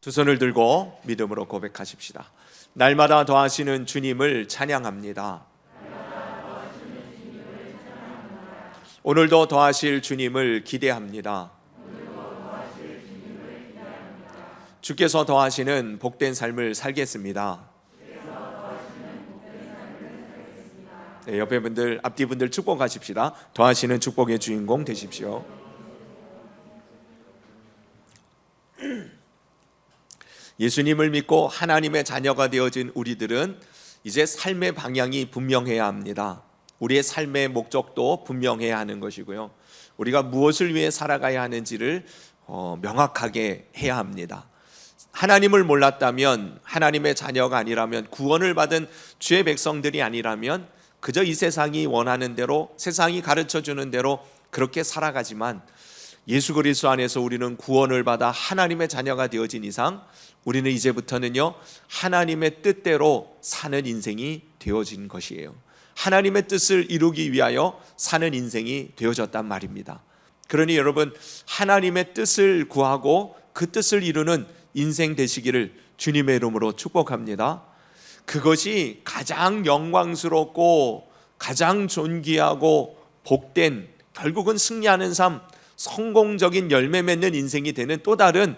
두 손을 들고 믿음으로 고백하십시다. 날마다 더하시는 주님을 찬양합니다. 오늘도 더하실 주님을 기대합니다. 주께서 더하시는 복된 삶을 살겠습니다. 네, 옆에 분들, 앞뒤 분들 축복하십시다. 더하시는 축복의 주인공 되십시오. 예수님을 믿고 하나님의 자녀가 되어진 우리들은 이제 삶의 방향이 분명해야 합니다. 우리의 삶의 목적도 분명해야 하는 것이고요. 우리가 무엇을 위해 살아가야 하는지를 명확하게 해야 합니다. 하나님을 몰랐다면, 하나님의 자녀가 아니라면, 구원을 받은 주의 백성들이 아니라면 그저 이 세상이 원하는 대로, 세상이 가르쳐주는 대로 그렇게 살아가지만, 예수 그리스도 안에서 우리는 구원을 받아 하나님의 자녀가 되어진 이상 우리는 이제부터는요, 하나님의 뜻대로 사는 인생이 되어진 것이에요. 하나님의 뜻을 이루기 위하여 사는 인생이 되어졌단 말입니다. 그러니 여러분, 하나님의 뜻을 구하고 그 뜻을 이루는 인생 되시기를 주님의 이름으로 축복합니다. 그것이 가장 영광스럽고 가장 존귀하고 복된, 결국은 승리하는 삶, 성공적인 열매 맺는 인생이 되는 또 다른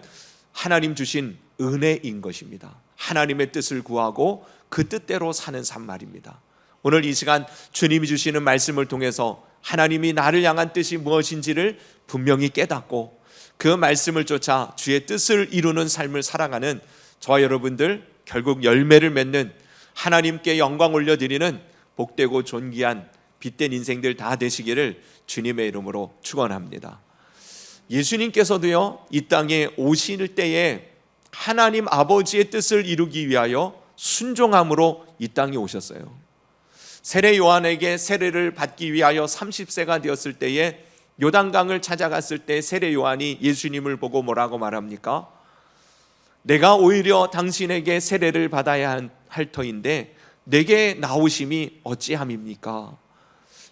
하나님 주신 은혜인 것입니다. 하나님의 뜻을 구하고 그 뜻대로 사는 삶 말입니다. 오늘 이 시간 주님이 주시는 말씀을 통해서 하나님이 나를 향한 뜻이 무엇인지를 분명히 깨닫고 그 말씀을 쫓아 주의 뜻을 이루는 삶을 살아가는 저와 여러분들, 결국 열매를 맺는, 하나님께 영광 올려드리는 복되고 존귀한 빛된 인생들 다 되시기를 주님의 이름으로 축원합니다. 예수님께서도요, 이 땅에 오실 때에 하나님 아버지의 뜻을 이루기 위하여 순종함으로 이 땅에 오셨어요. 세례 요한에게 세례를 받기 위하여 30세가 되었을 때에 요단강을 찾아갔을 때 세례 요한이 예수님을 보고 뭐라고 말합니까? 내가 오히려 당신에게 세례를 받아야 할 터인데 내게 나오심이 어찌함입니까?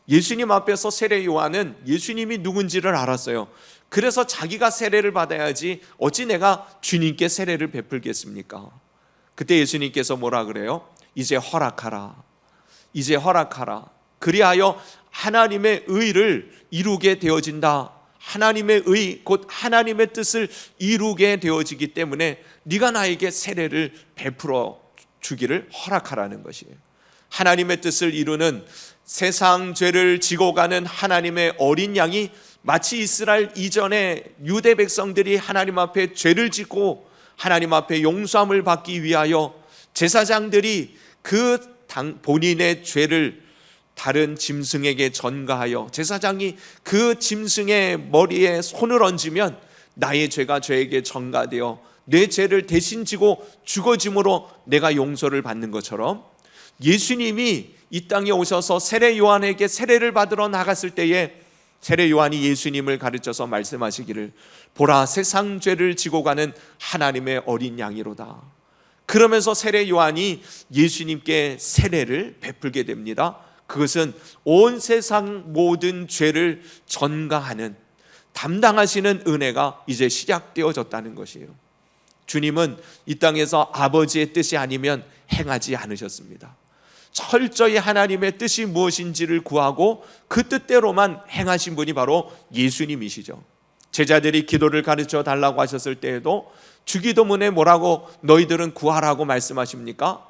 예수님 앞에서 세례 요한은 예수님이 누군지를 알았어요. 그래서 자기가 세례를 받아야지 어찌 내가 주님께 세례를 베풀겠습니까? 그때 예수님께서 뭐라 그래요? 이제 허락하라. 이제 허락하라. 그리하여 하나님의 의를 이루게 되어진다. 하나님의 의, 곧 하나님의 뜻을 이루게 되어지기 때문에 네가 나에게 세례를 베풀어 주기를 허락하라는 것이에요. 하나님의 뜻을 이루는, 세상 죄를 지고 가는 하나님의 어린 양이 마치 이스라엘 이전에 유대 백성들이 하나님 앞에 죄를 짓고 하나님 앞에 용서함을 받기 위하여 제사장들이 그 본인의 죄를 다른 짐승에게 전가하여 제사장이 그 짐승의 머리에 손을 얹으면 나의 죄가 죄에게 전가되어 내 죄를 대신 지고 죽어짐으로 내가 용서를 받는 것처럼, 예수님이 이 땅에 오셔서 세례 요한에게 세례를 받으러 나갔을 때에 세례 요한이 예수님을 가르쳐서 말씀하시기를, 보라, 세상 죄를 지고 가는 하나님의 어린 양이로다. 그러면서 세례 요한이 예수님께 세례를 베풀게 됩니다. 그것은 온 세상 모든 죄를 전가하는, 담당하시는 은혜가 이제 시작되어졌다는 것이에요. 주님은 이 땅에서 아버지의 뜻이 아니면 행하지 않으셨습니다. 철저히 하나님의 뜻이 무엇인지를 구하고 그 뜻대로만 행하신 분이 바로 예수님이시죠. 제자들이 기도를 가르쳐 달라고 하셨을 때에도 주기도문에 뭐라고 너희들은 구하라고 말씀하십니까?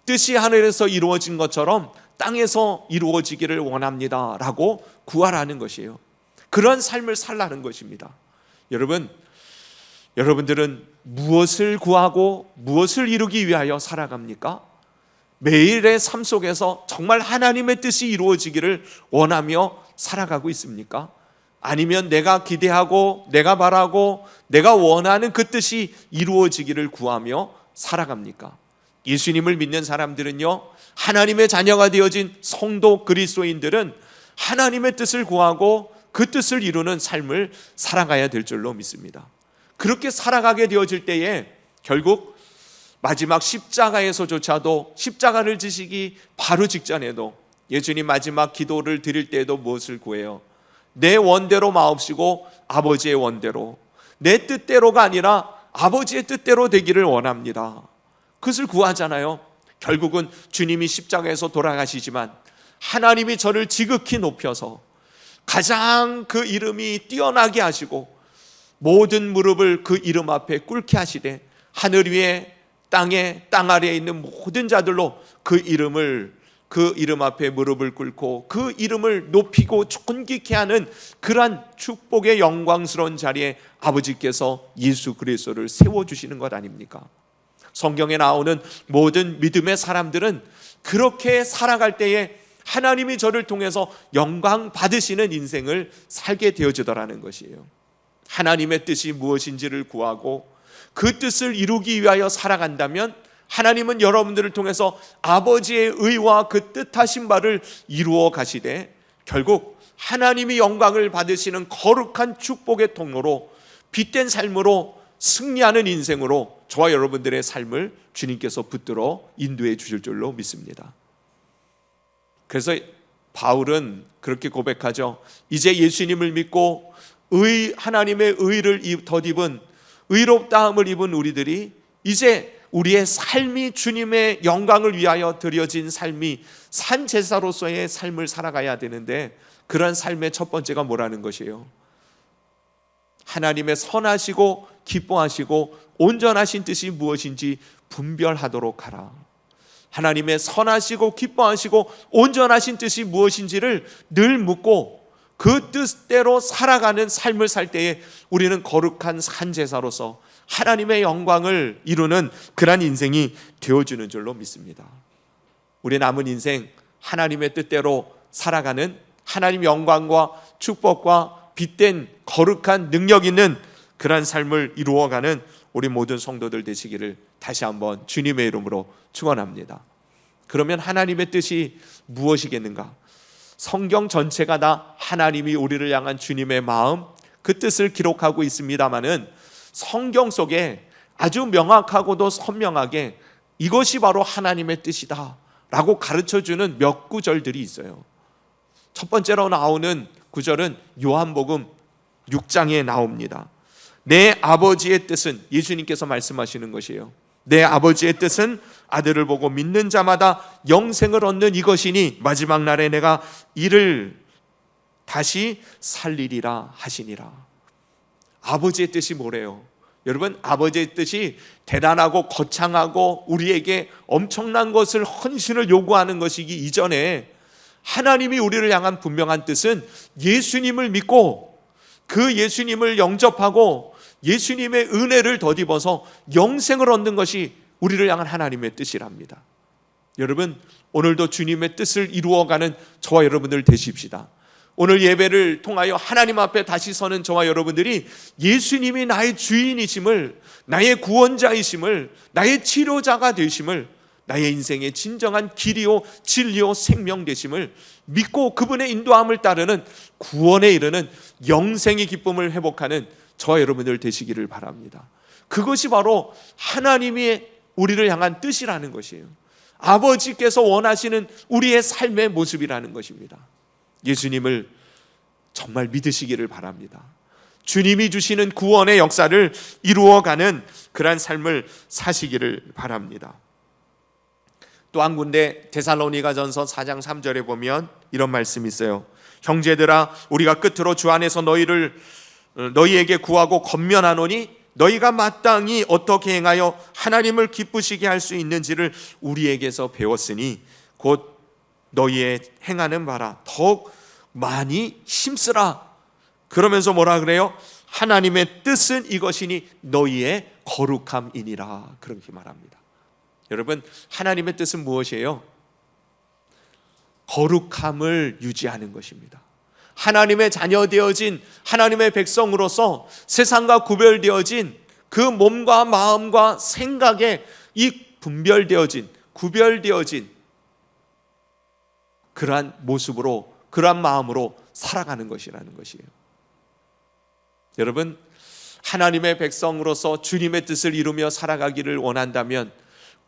뜻이 하늘에서 이루어진 것처럼 땅에서 이루어지기를 원합니다 라고 구하라는 것이에요. 그런 삶을 살라는 것입니다. 여러분들은 무엇을 구하고 무엇을 이루기 위하여 살아갑니까? 매일의 삶 속에서 정말 하나님의 뜻이 이루어지기를 원하며 살아가고 있습니까? 아니면 내가 기대하고 내가 바라고 내가 원하는 그 뜻이 이루어지기를 구하며 살아갑니까? 예수님을 믿는 사람들은요, 하나님의 자녀가 되어진 성도 그리스도인들은 하나님의 뜻을 구하고 그 뜻을 이루는 삶을 살아가야 될 줄로 믿습니다. 그렇게 살아가게 되어질 때에 결국 마지막 십자가에서조차도, 십자가를 지시기 바로 직전에도 예수님 마지막 기도를 드릴 때에도 무엇을 구해요? 내 원대로 마옵시고 아버지의 원대로, 내 뜻대로가 아니라 아버지의 뜻대로 되기를 원합니다. 그것을 구하잖아요. 결국은 주님이 십자가에서 돌아가시지만 하나님이 저를 지극히 높여서 가장 그 이름이 뛰어나게 하시고 모든 무릎을 그 이름 앞에 꿇게 하시되 하늘 위에 땅에 땅 아래에 있는 모든 자들로 그 이름 앞에 무릎을 꿇고 그 이름을 높이고 존귀케 하는 그러한 축복의 영광스러운 자리에 아버지께서 예수 그리스도를 세워주시는 것 아닙니까? 성경에 나오는 모든 믿음의 사람들은 그렇게 살아갈 때에 하나님이 저를 통해서 영광 받으시는 인생을 살게 되어지더라는 것이에요. 하나님의 뜻이 무엇인지를 구하고 그 뜻을 이루기 위하여 살아간다면 하나님은 여러분들을 통해서 아버지의 의와 그 뜻하신 바를 이루어 가시되 결국 하나님이 영광을 받으시는 거룩한 축복의 통로로 빛된 삶으로 승리하는 인생으로 저와 여러분들의 삶을 주님께서 붙들어 인도해 주실 줄로 믿습니다. 그래서 바울은 그렇게 고백하죠. 이제 예수님을 믿고 하나님의 의를 덧입은 의롭다함을 입은 우리들이 이제 우리의 삶이 주님의 영광을 위하여 드려진 삶이 산 제사로서의 삶을 살아가야 되는데 그런 삶의 첫 번째가 뭐라는 것이에요? 하나님의 선하시고 기뻐하시고 온전하신 뜻이 무엇인지 분별하도록 하라. 하나님의 선하시고 기뻐하시고 온전하신 뜻이 무엇인지를 늘 묻고 그 뜻대로 살아가는 삶을 살 때에 우리는 거룩한 산제사로서 하나님의 영광을 이루는 그러한 인생이 되어주는 줄로 믿습니다. 우리 남은 인생 하나님의 뜻대로 살아가는 하나님 영광과 축복과 빛된 거룩한 능력 있는 그러한 삶을 이루어가는 우리 모든 성도들 되시기를 다시 한번 주님의 이름으로 축원합니다. 그러면 하나님의 뜻이 무엇이겠는가? 성경 전체가 다 하나님이 우리를 향한 주님의 마음, 그 뜻을 기록하고 있습니다마는 성경 속에 아주 명확하고도 선명하게 이것이 바로 하나님의 뜻이다 라고 가르쳐주는 몇 구절들이 있어요. 첫 번째로 나오는 구절은 요한복음 6장에 나옵니다. 내 아버지의 뜻은, 예수님께서 말씀하시는 것이에요. 내 아버지의 뜻은 아들을 보고 믿는 자마다 영생을 얻는 이것이니 마지막 날에 내가 이를 다시 살리리라 하시니라. 아버지의 뜻이 뭐래요? 여러분, 아버지의 뜻이 대단하고 거창하고 우리에게 엄청난 것을, 헌신을 요구하는 것이기 이전에 하나님이 우리를 향한 분명한 뜻은 예수님을 믿고 그 예수님을 영접하고 예수님의 은혜를 덧입어서 영생을 얻는 것이 우리를 향한 하나님의 뜻이랍니다. 여러분, 오늘도 주님의 뜻을 이루어가는 저와 여러분들 되십시다. 오늘 예배를 통하여 하나님 앞에 다시 서는 저와 여러분들이 예수님이 나의 주인이심을, 나의 구원자이심을, 나의 치료자가 되심을, 나의 인생의 진정한 길이요 진리요 생명 되심을 믿고 그분의 인도함을 따르는 구원에 이르는 영생의 기쁨을 회복하는 저와 여러분들 되시기를 바랍니다. 그것이 바로 하나님이 우리를 향한 뜻이라는 것이에요. 아버지께서 원하시는 우리의 삶의 모습이라는 것입니다. 예수님을 정말 믿으시기를 바랍니다. 주님이 주시는 구원의 역사를 이루어가는 그러한 삶을 사시기를 바랍니다. 또 한 군데 데살로니가전서 4장 3절에 보면 이런 말씀이 있어요. 형제들아, 우리가 끝으로 주 안에서 너희에게 구하고 권면하노니 너희가 마땅히 어떻게 행하여 하나님을 기쁘시게 할 수 있는지를 우리에게서 배웠으니 곧 너희의 행하는 바라 더욱 많이 힘쓰라. 그러면서 뭐라 그래요? 하나님의 뜻은 이것이니 너희의 거룩함이니라. 그렇게 말합니다. 여러분, 하나님의 뜻은 무엇이에요? 거룩함을 유지하는 것입니다. 하나님의 자녀 되어진 하나님의 백성으로서 세상과 구별되어진 그 몸과 마음과 생각에 이 구별되어진 그러한 모습으로, 그러한 마음으로 살아가는 것이라는 것이에요. 여러분, 하나님의 백성으로서 주님의 뜻을 이루며 살아가기를 원한다면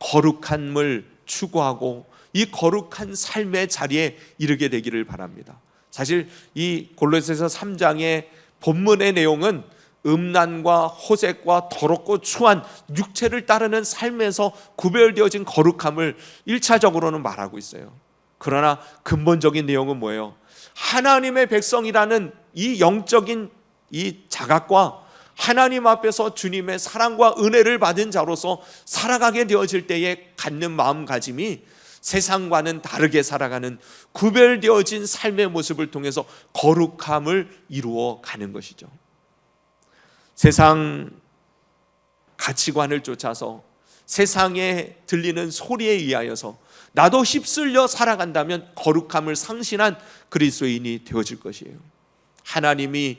거룩함을 추구하고 이 거룩한 삶의 자리에 이르게 되기를 바랍니다. 사실 이 골로새서 3장의 본문의 내용은 음란과 호색과 더럽고 추한 육체를 따르는 삶에서 구별되어진 거룩함을 1차적으로는 말하고 있어요. 그러나 근본적인 내용은 뭐예요? 하나님의 백성이라는 이 영적인 이 자각과 하나님 앞에서 주님의 사랑과 은혜를 받은 자로서 살아가게 되어질 때에 갖는 마음가짐이 세상과는 다르게 살아가는 구별되어진 삶의 모습을 통해서 거룩함을 이루어 가는 것이죠. 세상 가치관을 쫓아서 세상에 들리는 소리에 의하여서 나도 휩쓸려 살아간다면 거룩함을 상실한 그리스도인이 되어질 것이에요. 하나님이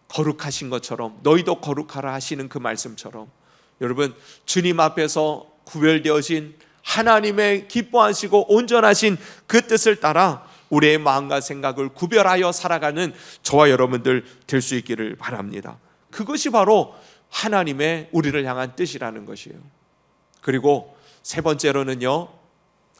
거룩하신 것처럼 너희도 거룩하라 하시는 그 말씀처럼 여러분, 주님 앞에서 구별되어진 하나님의 기뻐하시고 온전하신 그 뜻을 따라 우리의 마음과 생각을 구별하여 살아가는 저와 여러분들 될 수 있기를 바랍니다. 그것이 바로 하나님의 우리를 향한 뜻이라는 것이에요. 그리고 세 번째로는요,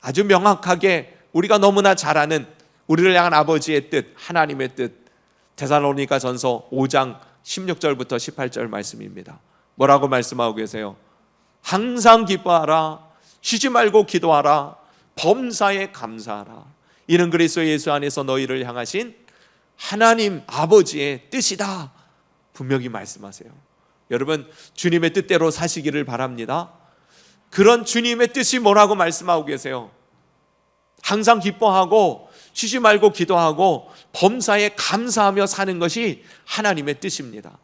아주 명확하게 우리가 너무나 잘 아는 우리를 향한 아버지의 뜻, 하나님의 뜻, 데살로니가전서 5장 16절부터 18절 말씀입니다. 뭐라고 말씀하고 계세요? 항상 기뻐하라, 쉬지 말고 기도하라, 범사에 감사하라. 이는 그리스도 예수 안에서 너희를 향하신 하나님 아버지의 뜻이다. 분명히 말씀하세요. 여러분, 주님의 뜻대로 사시기를 바랍니다. 그런 주님의 뜻이 뭐라고 말씀하고 계세요? 항상 기뻐하고 쉬지 말고 기도하고 범사에 감사하며 사는 것이 하나님의 뜻입니다.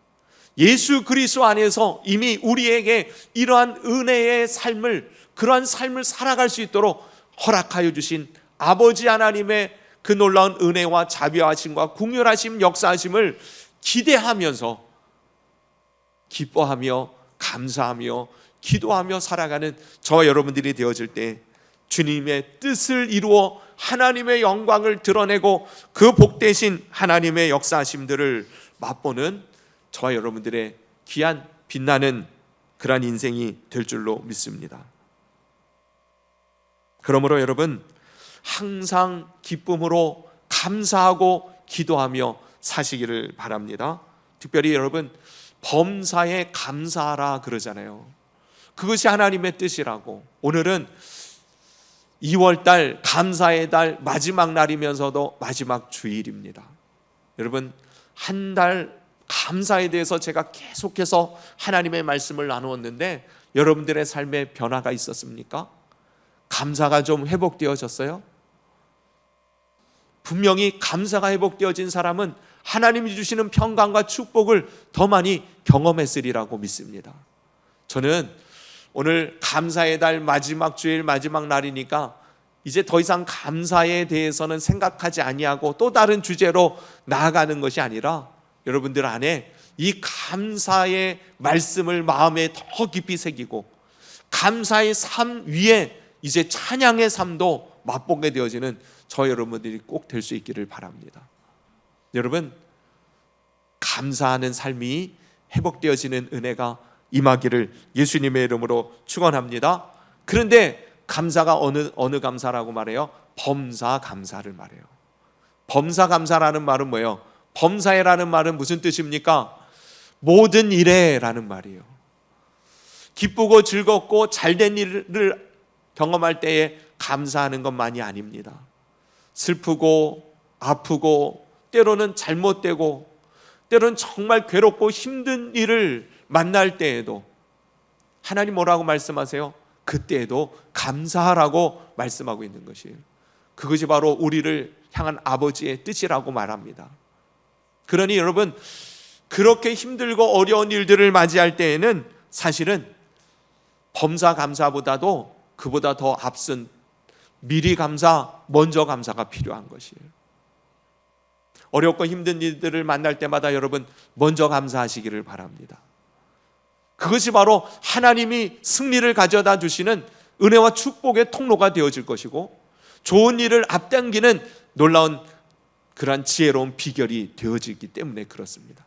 예수 그리스도 안에서 이미 우리에게 이러한 은혜의 삶을, 그러한 삶을 살아갈 수 있도록 허락하여 주신 아버지 하나님의 그 놀라운 은혜와 자비하심과 긍휼하심, 역사하심을 기대하면서 기뻐하며 감사하며 기도하며 살아가는 저와 여러분들이 되어질 때 주님의 뜻을 이루어 하나님의 영광을 드러내고 그 복되신 하나님의 역사하심들을 맛보는 저와 여러분들의 귀한 빛나는 그러한 인생이 될 줄로 믿습니다. 그러므로 여러분, 항상 기쁨으로 감사하고 기도하며 사시기를 바랍니다. 특별히 여러분, 범사에 감사하라 그러잖아요. 그것이 하나님의 뜻이라고. 오늘은 2월달 감사의 달 마지막 날이면서도 마지막 주일입니다. 여러분, 한 달 감사에 대해서 제가 계속해서 하나님의 말씀을 나누었는데 여러분들의 삶에 변화가 있었습니까? 감사가 좀 회복되어졌어요? 분명히 감사가 회복되어진 사람은 하나님이 주시는 평강과 축복을 더 많이 경험했으리라고 믿습니다. 저는 오늘 감사의 달 마지막 주일 마지막 날이니까 이제 더 이상 감사에 대해서는 생각하지 아니하고 또 다른 주제로 나아가는 것이 아니라 여러분들 안에 이 감사의 말씀을 마음에 더 깊이 새기고 감사의 삶 위에 이제 찬양의 삶도 맛보게 되어지는 저 여러분들이 꼭 될 수 있기를 바랍니다. 여러분, 감사하는 삶이 회복되어지는 은혜가 임하기를 예수님의 이름으로 축원합니다. 그런데 감사가 어느 감사라고 말해요? 범사 감사를 말해요. 범사 감사라는 말은 뭐예요? 범사에라는 말은 무슨 뜻입니까? 모든 일에 라는 말이에요. 기쁘고 즐겁고 잘된 일을 경험할 때에 감사하는 것만이 아닙니다. 슬프고 아프고 때로는 잘못되고 때로는 정말 괴롭고 힘든 일을 만날 때에도 하나님 뭐라고 말씀하세요? 그때에도 감사하라고 말씀하고 있는 것이에요. 그것이 바로 우리를 향한 아버지의 뜻이라고 말합니다. 그러니 여러분, 그렇게 힘들고 어려운 일들을 맞이할 때에는 사실은 범사 감사보다도 그보다 더 앞선 미리 감사, 먼저 감사가 필요한 것이에요. 어렵고 힘든 일들을 만날 때마다 여러분 먼저 감사하시기를 바랍니다. 그것이 바로 하나님이 승리를 가져다 주시는 은혜와 축복의 통로가 되어질 것이고 좋은 일을 앞당기는 놀라운 그러한 지혜로운 비결이 되어지기 때문에 그렇습니다.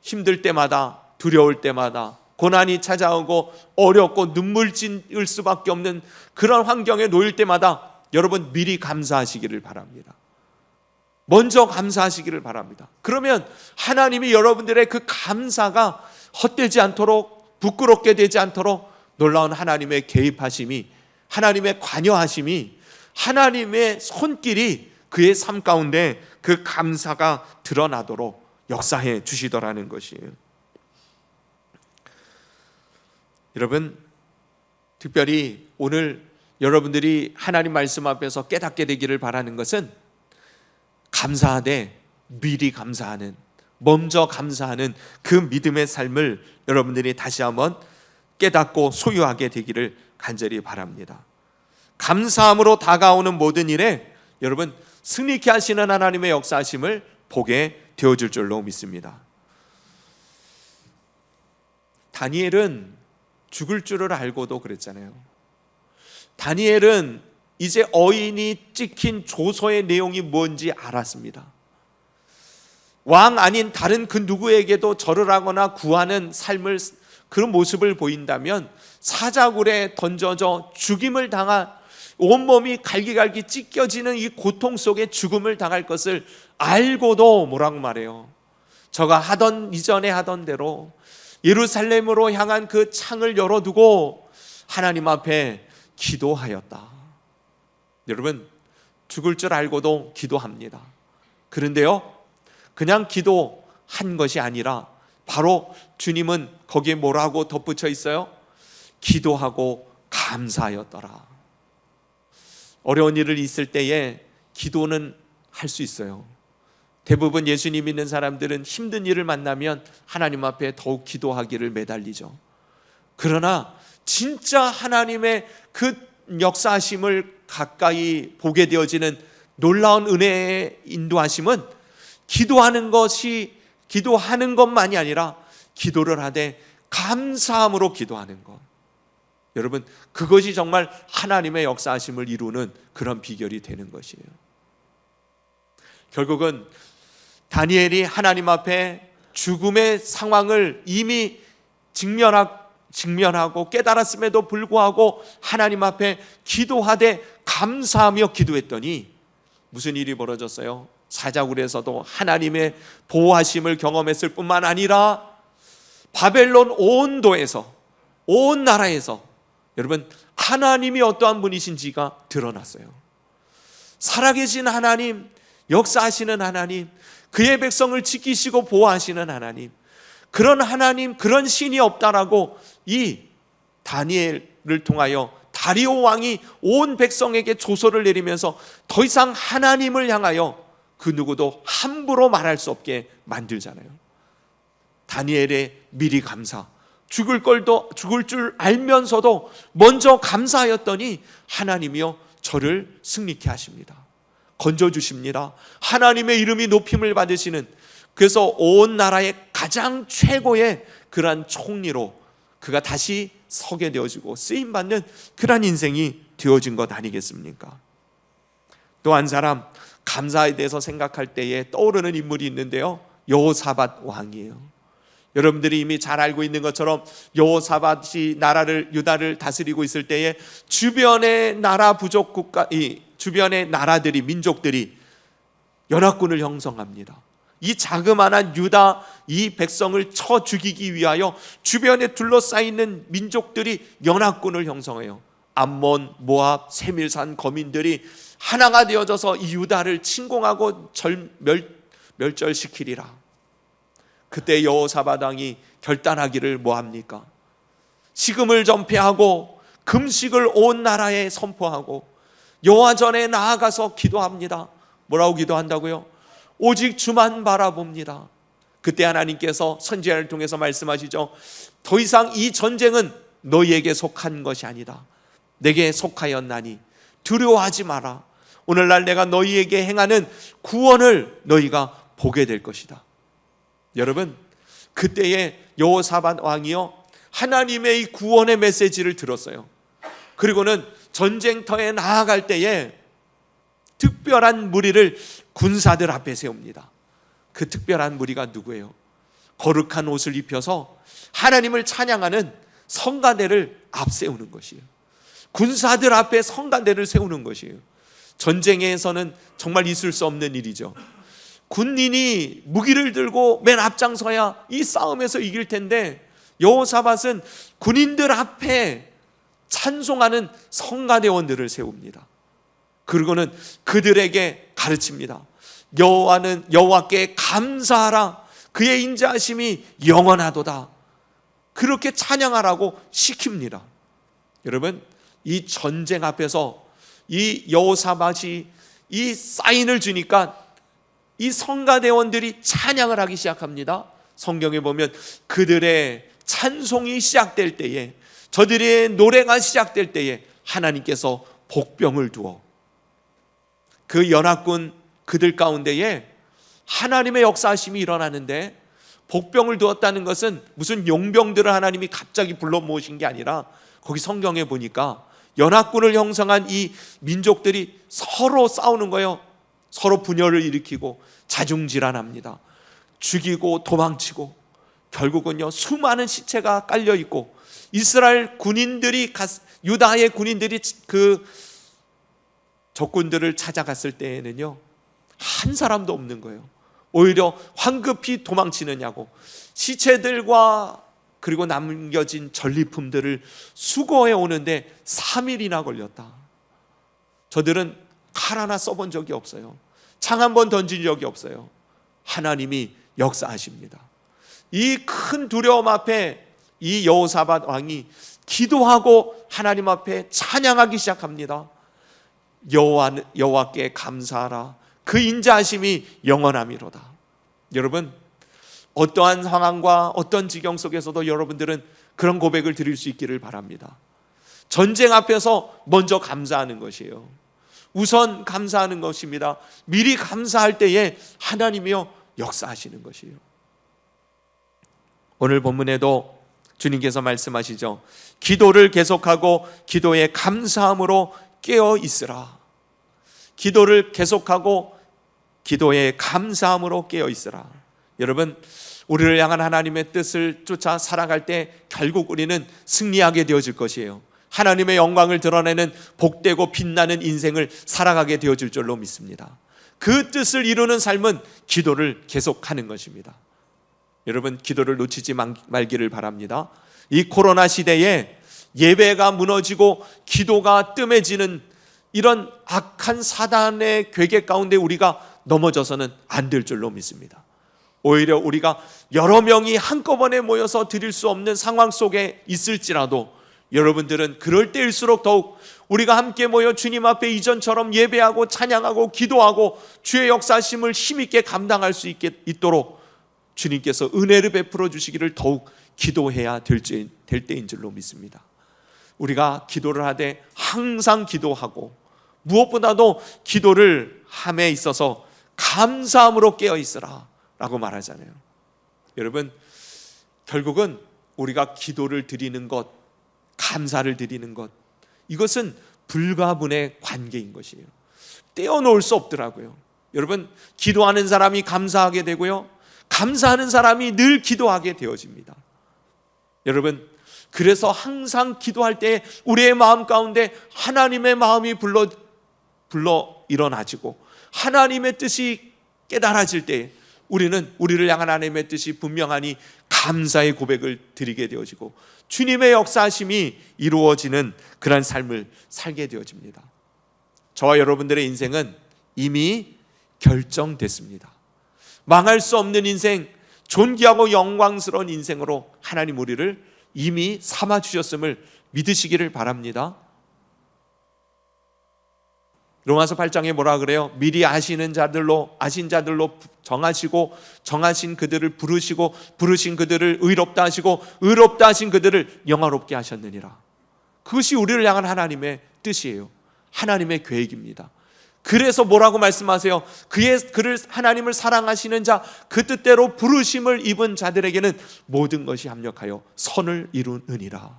힘들 때마다, 두려울 때마다, 고난이 찾아오고 어렵고 눈물 찔 수밖에 없는 그런 환경에 놓일 때마다 여러분 미리 감사하시기를 바랍니다. 먼저 감사하시기를 바랍니다. 그러면 하나님이 여러분들의 그 감사가 헛되지 않도록, 부끄럽게 되지 않도록 놀라운 하나님의 개입하심이, 하나님의 관여하심이, 하나님의 손길이 그의 삶 가운데 그 감사가 드러나도록 역사해 주시더라는 것이에요. 여러분, 특별히 오늘 여러분들이 하나님 말씀 앞에서 깨닫게 되기를 바라는 것은 감사하되 미리 감사하는, 먼저 감사하는 그 믿음의 삶을 여러분들이 다시 한번 깨닫고 소유하게 되기를 간절히 바랍니다. 감사함으로 다가오는 모든 일에 여러분 승리케 하시는 하나님의 역사하심을 보게 되어질 줄로 믿습니다. 다니엘은 죽을 줄을 알고도 그랬잖아요. 다니엘은 이제 어인이 찍힌 조서의 내용이 뭔지 알았습니다. 왕 아닌 다른 그 누구에게도 절을 하거나 구하는 삶을, 그런 모습을 보인다면 사자굴에 던져져 죽임을 당한, 온몸이 갈기갈기 찢겨지는 이 고통 속에 죽음을 당할 것을 알고도 뭐라고 말해요? 저가 이전에 하던 대로 예루살렘으로 향한 그 창을 열어두고 하나님 앞에 기도하였다. 여러분, 죽을 줄 알고도 기도합니다. 그런데요, 그냥 기도한 것이 아니라 바로 주님은 거기에 뭐라고 덧붙여 있어요? 기도하고 감사하였더라. 어려운 일을 있을 때에 기도는 할 수 있어요. 대부분 예수님 믿는 사람들은 힘든 일을 만나면 하나님 앞에 더욱 기도하기를 매달리죠. 그러나 진짜 하나님의 그 역사하심을 가까이 보게 되어지는 놀라운 은혜의 인도하심은 기도하는 것만이 아니라 기도를 하되 감사함으로 기도하는 것. 여러분, 그것이 정말 하나님의 역사하심을 이루는 그런 비결이 되는 것이에요. 결국은 다니엘이 하나님 앞에 죽음의 상황을 이미 직면하고 깨달았음에도 불구하고 하나님 앞에 기도하되 감사하며 기도했더니 무슨 일이 벌어졌어요? 사자굴에서도 하나님의 보호하심을 경험했을 뿐만 아니라 바벨론 온도에서, 온 나라에서 여러분 하나님이 어떠한 분이신지가 드러났어요. 살아계신 하나님, 역사하시는 하나님, 그의 백성을 지키시고 보호하시는 하나님, 그런 하나님, 그런 신이 없다라고 이 다니엘을 통하여 다리오 왕이 온 백성에게 조서를 내리면서 더 이상 하나님을 향하여 그 누구도 함부로 말할 수 없게 만들잖아요. 다니엘의 미리 감사, 죽을 줄 알면서도 먼저 감사하였더니 하나님이여 저를 승리케 하십니다. 건져주십니다. 하나님의 이름이 높임을 받으시는, 그래서 온 나라의 가장 최고의 그러한 총리로 그가 다시 서게 되어지고 쓰임받는 그러한 인생이 되어진 것 아니겠습니까? 또 한 사람, 감사에 대해서 생각할 때에 떠오르는 인물이 있는데요, 여호사밧 왕이에요. 여러분들이 이미 잘 알고 있는 것처럼 여호사밧이 유다를 다스리고 있을 때에 주변의 나라 부족 국가, 주변의 나라들이, 민족들이 연합군을 형성합니다. 이 자그마한 유다 이 백성을 쳐 죽이기 위하여 주변에 둘러싸이는 민족들이 연합군을 형성해요. 암몬, 모압, 세밀산 거민들이 하나가 되어져서 이 유다를 침공하고 멸절시키리라. 그때 여호사밧 왕이 결단하기를 뭐합니까? 식음을 전폐하고 금식을 온 나라에 선포하고 여호와 전에 나아가서 기도합니다. 뭐라고 기도한다고요? 오직 주만 바라봅니다. 그때 하나님께서 선지자를 통해서 말씀하시죠. 더 이상 이 전쟁은 너희에게 속한 것이 아니다. 내게 속하였나니 두려워하지 마라. 오늘날 내가 너희에게 행하는 구원을 너희가 보게 될 것이다. 여러분, 그때의 여호사밧 왕이요, 하나님의 이 구원의 메시지를 들었어요. 그리고는 전쟁터에 나아갈 때에 특별한 무리를 군사들 앞에 세웁니다. 그 특별한 무리가 누구예요? 거룩한 옷을 입혀서 하나님을 찬양하는 성가대를 앞세우는 것이에요. 군사들 앞에 성가대를 세우는 것이에요. 전쟁에서는 정말 있을 수 없는 일이죠. 군인이 무기를 들고 맨 앞장서야 이 싸움에서 이길 텐데, 여호사밧은 군인들 앞에 찬송하는 성가대원들을 세웁니다. 그리고는 그들에게 가르칩니다. 여호와께 감사하라. 그의 인자하심이 영원하도다. 그렇게 찬양하라고 시킵니다. 여러분, 이 전쟁 앞에서 이 여호사밧이 이 사인을 주니까 이 성가대원들이 찬양을 하기 시작합니다. 성경에 보면 그들의 찬송이 시작될 때에, 저들의 노래가 시작될 때에 하나님께서 복병을 두어 그 연합군 그들 가운데에 하나님의 역사하심이 일어나는데, 복병을 두었다는 것은 무슨 용병들을 하나님이 갑자기 불러 모으신 게 아니라, 거기 성경에 보니까 연합군을 형성한 이 민족들이 서로 싸우는 거예요. 서로 분열을 일으키고 자중질환합니다. 죽이고 도망치고, 결국은요 수많은 시체가 깔려 있고, 이스라엘 군인들이 유다의 군인들이 그 적군들을 찾아갔을 때에는요 한 사람도 없는 거예요. 오히려 황급히 도망치느냐고 시체들과 그리고 남겨진 전리품들을 수거해 오는데 3일이나 걸렸다. 저들은 칼 하나 써본 적이 없어요. 창 한 번 던진 적이 없어요. 하나님이 역사하십니다. 이 큰 두려움 앞에 이 여호사밧 왕이 기도하고 하나님 앞에 찬양하기 시작합니다. 여호와께 감사하라. 그 인자하심이 영원함이로다. 여러분, 어떠한 상황과 어떤 지경 속에서도 여러분들은 그런 고백을 드릴 수 있기를 바랍니다. 전쟁 앞에서 먼저 감사하는 것이에요. 우선 감사하는 것입니다. 미리 감사할 때에 하나님이여 역사하시는 것이에요. 오늘 본문에도 주님께서 말씀하시죠. 기도를 계속하고 기도에 감사함으로 깨어 있으라. 기도를 계속하고 기도에 감사함으로 깨어 있으라. 여러분, 우리를 향한 하나님의 뜻을 쫓아 살아갈 때 결국 우리는 승리하게 되어질 것이에요. 하나님의 영광을 드러내는 복되고 빛나는 인생을 살아가게 되어질 줄로 믿습니다. 그 뜻을 이루는 삶은 기도를 계속하는 것입니다. 여러분, 기도를 놓치지 말기를 바랍니다. 이 코로나 시대에 예배가 무너지고 기도가 뜸해지는 이런 악한 사단의 괴계 가운데 우리가 넘어져서는 안 될 줄로 믿습니다. 오히려 우리가 여러 명이 한꺼번에 모여서 드릴 수 없는 상황 속에 있을지라도 여러분들은 그럴 때일수록 더욱 우리가 함께 모여 주님 앞에 이전처럼 예배하고 찬양하고 기도하고 주의 역사심을 힘있게 감당할 수 있도록 주님께서 은혜를 베풀어 주시기를 더욱 기도해야 될 때인 줄로 믿습니다. 우리가 기도를 하되 항상 기도하고 무엇보다도 기도를 함에 있어서 감사함으로 깨어 있으라 라고 말하잖아요. 여러분, 결국은 우리가 기도를 드리는 것, 감사를 드리는 것, 이것은 불가분의 관계인 것이에요. 떼어놓을 수 없더라고요. 여러분, 기도하는 사람이 감사하게 되고요, 감사하는 사람이 늘 기도하게 되어집니다. 여러분, 그래서 항상 기도할 때 우리의 마음 가운데 하나님의 마음이 불러 일어나지고 하나님의 뜻이 깨달아질 때 우리는 우리를 향한 하나님의 뜻이 분명하니 감사의 고백을 드리게 되어지고 주님의 역사하심이 이루어지는 그런 삶을 살게 되어집니다. 저와 여러분들의 인생은 이미 결정됐습니다. 망할 수 없는 인생, 존귀하고 영광스러운 인생으로 하나님 우리를 이미 삼아주셨음을 믿으시기를 바랍니다. 로마서 8장에 뭐라 그래요? 미리 아신 자들로 정하시고 정하신 그들을 부르시고 부르신 그들을 의롭다 하시고 의롭다 하신 그들을 영화롭게 하셨느니라. 그것이 우리를 향한 하나님의 뜻이에요. 하나님의 계획입니다. 그래서 뭐라고 말씀하세요? 그를 하나님을 사랑하시는 자, 그 뜻대로 부르심을 입은 자들에게는 모든 것이 합력하여 선을 이루느니라.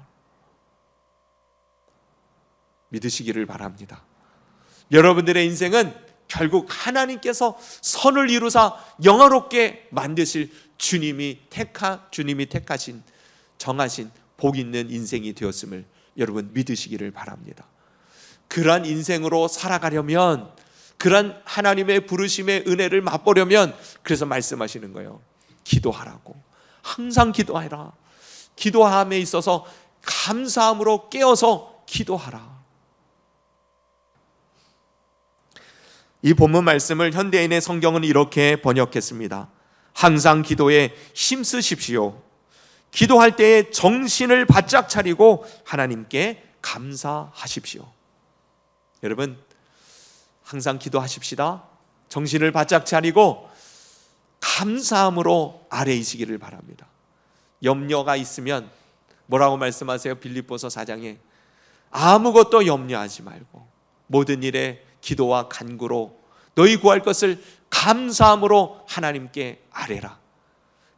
믿으시기를 바랍니다. 여러분들의 인생은 결국 하나님께서 선을 이루사 영화롭게 만드실 주님이 택하신 정하신 복 있는 인생이 되었음을 여러분 믿으시기를 바랍니다. 그러한 인생으로 살아가려면 그런 하나님의 부르심의 은혜를 맛보려면 그래서 말씀하시는 거예요. 기도하라고. 항상 기도하라. 기도함에 있어서 감사함으로 깨어서 기도하라. 이 본문 말씀을 현대인의 성경은 이렇게 번역했습니다. 항상 기도에 힘쓰십시오. 기도할 때에 정신을 바짝 차리고 하나님께 감사하십시오. 여러분, 항상 기도하십시다. 정신을 바짝 차리고 감사함으로 아뢰이시기를 바랍니다. 염려가 있으면 뭐라고 말씀하세요? 빌립보서 4장에 아무것도 염려하지 말고 모든 일에 기도와 간구로 너희 구할 것을 감사함으로 하나님께 아뢰라.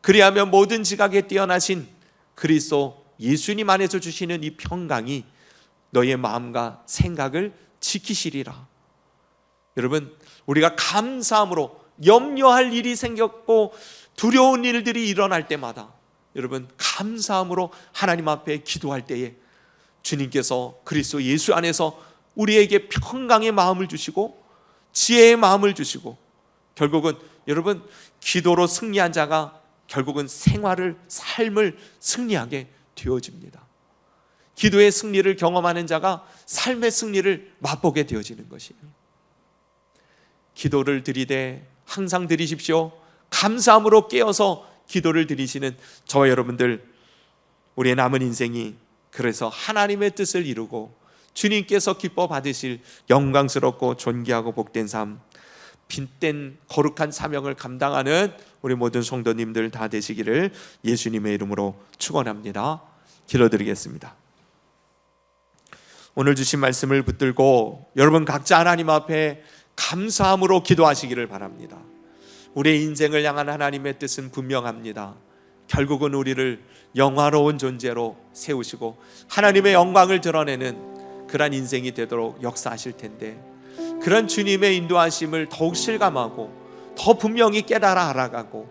그리하면 모든 지각에 뛰어나신 그리스도 예수님 안에서 주시는 이 평강이 너희의 마음과 생각을 지키시리라. 여러분, 우리가 감사함으로 염려할 일이 생겼고 두려운 일들이 일어날 때마다 여러분 감사함으로 하나님 앞에 기도할 때에 주님께서 그리스도 예수 안에서 우리에게 평강의 마음을 주시고 지혜의 마음을 주시고 결국은 여러분 기도로 승리한 자가 결국은 삶을 승리하게 되어집니다. 기도의 승리를 경험하는 자가 삶의 승리를 맛보게 되어지는 것이에요. 기도를 드리되 항상 드리십시오. 감사함으로 깨어서 기도를 드리시는 저와 여러분들, 우리의 남은 인생이 그래서 하나님의 뜻을 이루고 주님께서 기뻐 받으실 영광스럽고 존귀하고 복된 삶, 빈된 거룩한 사명을 감당하는 우리 모든 성도님들 다 되시기를 예수님의 이름으로 축원합니다. 기도드리겠습니다. 오늘 주신 말씀을 붙들고 여러분 각자 하나님 앞에 감사함으로 기도하시기를 바랍니다. 우리의 인생을 향한 하나님의 뜻은 분명합니다. 결국은 우리를 영화로운 존재로 세우시고 하나님의 영광을 드러내는 그런 인생이 되도록 역사하실 텐데, 그런 주님의 인도하심을 더욱 실감하고 더 분명히 깨달아 알아가고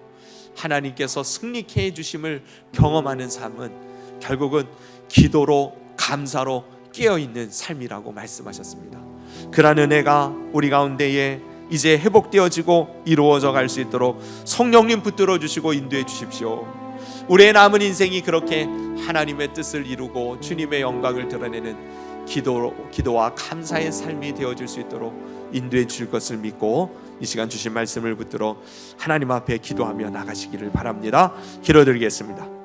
하나님께서 승리케 해주심을 경험하는 삶은 결국은 기도로 감사로 깨어있는 삶이라고 말씀하셨습니다. 그런 은혜가 우리 가운데에 이제 회복되어지고 이루어져 갈 수 있도록 성령님 붙들어 주시고 인도해 주십시오. 우리의 남은 인생이 그렇게 하나님의 뜻을 이루고 주님의 영광을 드러내는 기도와 감사의 삶이 되어질 수 있도록 인도해 주실 것을 믿고 이 시간 주신 말씀을 붙들어 하나님 앞에 기도하며 나가시기를 바랍니다. 기도드리겠습니다.